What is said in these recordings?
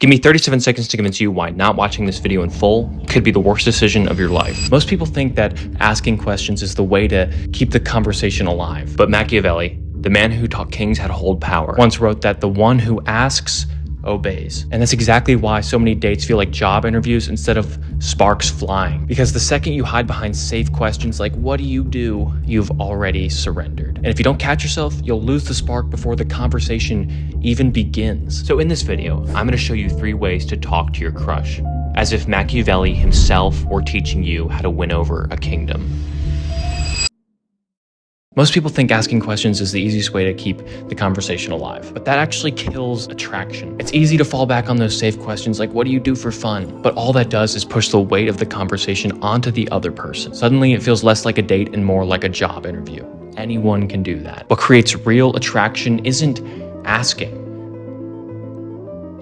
Give me 37 seconds to convince you why not watching this video in full could be the worst decision of your life. Most people think that asking questions is the way to keep the conversation alive. But Machiavelli, the man who taught kings how to hold power, once wrote that the one who asks obeys. And that's exactly why so many dates feel like job interviews instead of sparks flying. Because the second you hide behind safe questions like, what do, you've already surrendered. And if you don't catch yourself, you'll lose the spark before the conversation even begins. So in this video, I'm going to show you 3 ways to talk to your crush, as if Machiavelli himself were teaching you how to win over a kingdom. Most people think asking questions is the easiest way to keep the conversation alive, but that actually kills attraction. It's easy to fall back on those safe questions like, what do you do for fun? But all that does is push the weight of the conversation onto the other person. Suddenly it feels less like a date and more like a job interview. Anyone can do that. What creates real attraction isn't asking,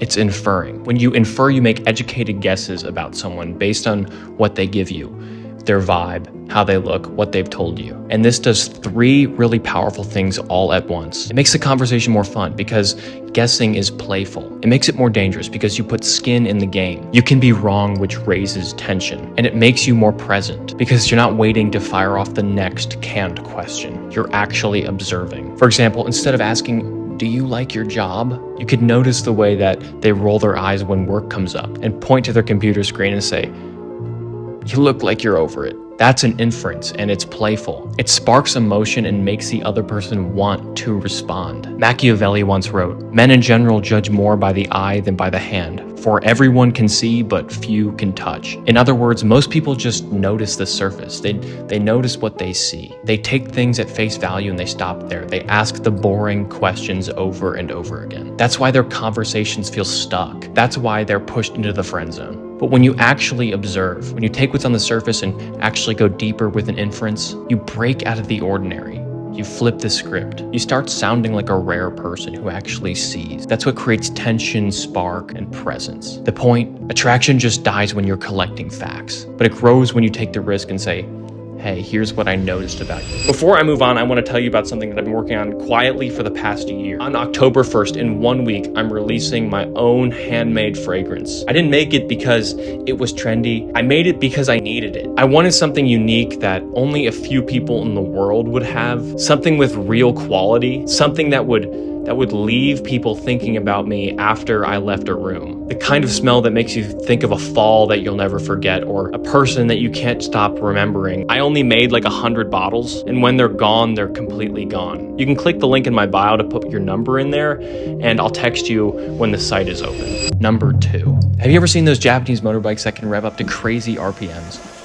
it's inferring. When you infer, you make educated guesses about someone based on what they give you, their vibe, how they look, what they've told you. And this does 3 really powerful things all at once. It makes the conversation more fun because guessing is playful. It makes it more dangerous because you put skin in the game. You can be wrong, which raises tension. And it makes you more present because you're not waiting to fire off the next canned question. You're actually observing. For example, instead of asking, do you like your job? You could notice the way that they roll their eyes when work comes up and point to their computer screen and say, you look like you're over it. That's an inference, and it's playful. It sparks emotion and makes the other person want to respond. Machiavelli once wrote, men in general judge more by the eye than by the hand, for everyone can see, but few can touch. In other words, most people just notice the surface. They notice what they see. They take things at face value and they stop there. They ask the boring questions over and over again. That's why their conversations feel stuck. That's why they're pushed into the friend zone. But when you actually observe, when you take what's on the surface and actually go deeper with an inference, you break out of the ordinary. You flip the script. You start sounding like a rare person who actually sees. That's what creates tension, spark, and presence. The point, attraction just dies when you're collecting facts, but it grows when you take the risk and say, hey, here's what I noticed about you. Before I move on, I want to tell you about something that I've been working on quietly for the past year. On October 1st, in 1 week, I'm releasing my own handmade fragrance. I didn't make it because it was trendy. I made it because I needed it. I wanted something unique that only a few people in the world would have, something with real quality, something that would leave people thinking about me after I left a room. The kind of smell that makes you think of a fall that you'll never forget or a person that you can't stop remembering. I only made like 100 bottles, and when they're gone, they're completely gone. You can click the link in my bio to put your number in there, and I'll text you when the site is open. Number 2. Have you ever seen those Japanese motorbikes that can rev up to crazy RPMs?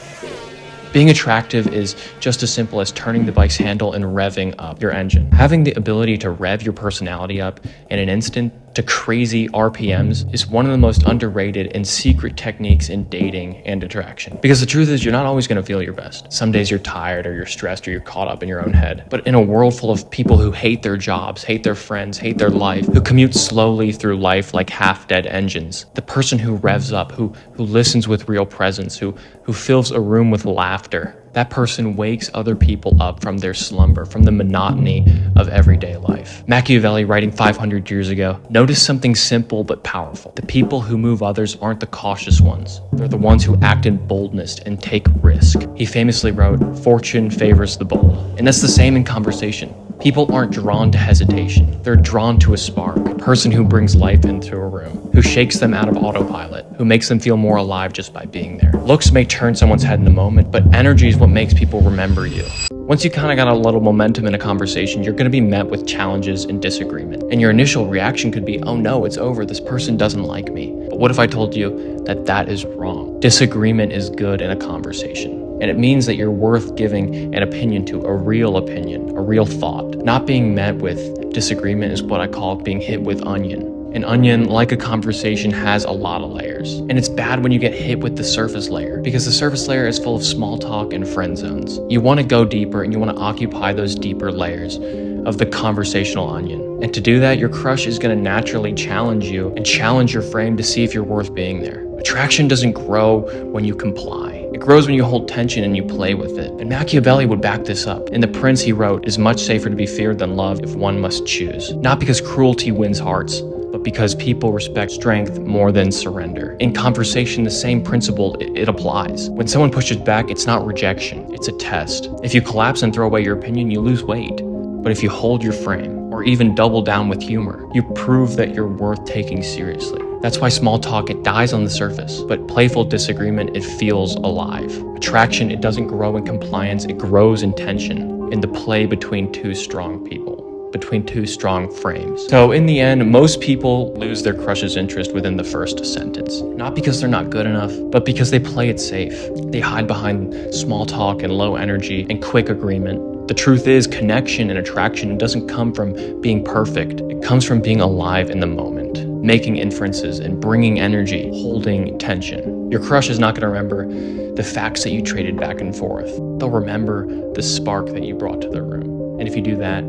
Being attractive is just as simple as turning the bike's handle and revving up your engine. Having the ability to rev your personality up in an instant to crazy RPMs is one of the most underrated and secret techniques in dating and attraction. Because the truth is, you're not always going to feel your best. Some days you're tired or you're stressed or you're caught up in your own head. But in a world full of people who hate their jobs, hate their friends, hate their life, who commute slowly through life like half-dead engines, the person who revs up, who listens with real presence, who fills a room with laughter, that person wakes other people up from their slumber, from the monotony of everyday life. Machiavelli, writing 500 years ago, noticed something simple but powerful. The people who move others aren't the cautious ones. They're the ones who act in boldness and take risk. He famously wrote, fortune favors the bold. And that's the same in conversation. People aren't drawn to hesitation. They're drawn to a spark, a person who brings life into a room, who shakes them out of autopilot, who makes them feel more alive just by being there. Looks may turn someone's head in a moment, but energy is what makes people remember you. Once you kind of got a little momentum in a conversation, you're going to be met with challenges and disagreement. And your initial reaction could be, oh no, it's over. This person doesn't like me. But what if I told you that that is wrong? Disagreement is good in a conversation. And it means that you're worth giving an opinion to, a real opinion, a real thought. Not being met with disagreement is what I call being hit with onion. An onion, like a conversation, has a lot of layers. And it's bad when you get hit with the surface layer, because the surface layer is full of small talk and friend zones. You want to go deeper, and you want to occupy those deeper layers of the conversational onion. And to do that, your crush is going to naturally challenge you and challenge your frame to see if you're worth being there. Attraction doesn't grow when you comply. It grows when you hold tension and you play with it. And Machiavelli would back this up. In The Prince, he wrote, "It is much safer to be feared than loved if one must choose. Not because cruelty wins hearts, but because people respect strength more than surrender. In conversation, the same principle, it applies. When someone pushes back, it's not rejection, it's a test. If you collapse and throw away your opinion, you lose weight. But if you hold your frame, or even double down with humor, you prove that you're worth taking seriously. That's why small talk, it dies on the surface, but playful disagreement, it feels alive. Attraction, it doesn't grow in compliance, it grows in tension, in the play between two strong people, between two strong frames. So in the end, most people lose their crush's interest within the first sentence. Not because they're not good enough, but because they play it safe. They hide behind small talk and low energy and quick agreement. The truth is, connection and attraction doesn't come from being perfect. It comes from being alive in the moment, making inferences and bringing energy, holding tension. Your crush is not going to remember the facts that you traded back and forth. They'll remember the spark that you brought to the room. And if you do that,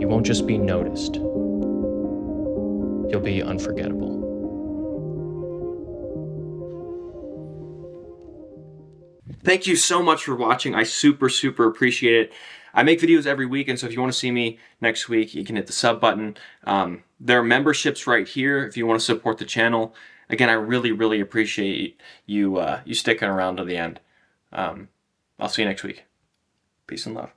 you won't just be noticed. You'll be unforgettable. Thank you so much for watching. I super appreciate it. I make videos every week, and so if you want to see me next week, you can hit the sub button. There are memberships right here if you want to support the channel. Again, I really appreciate you sticking around to the end. I'll see you next week. Peace and love.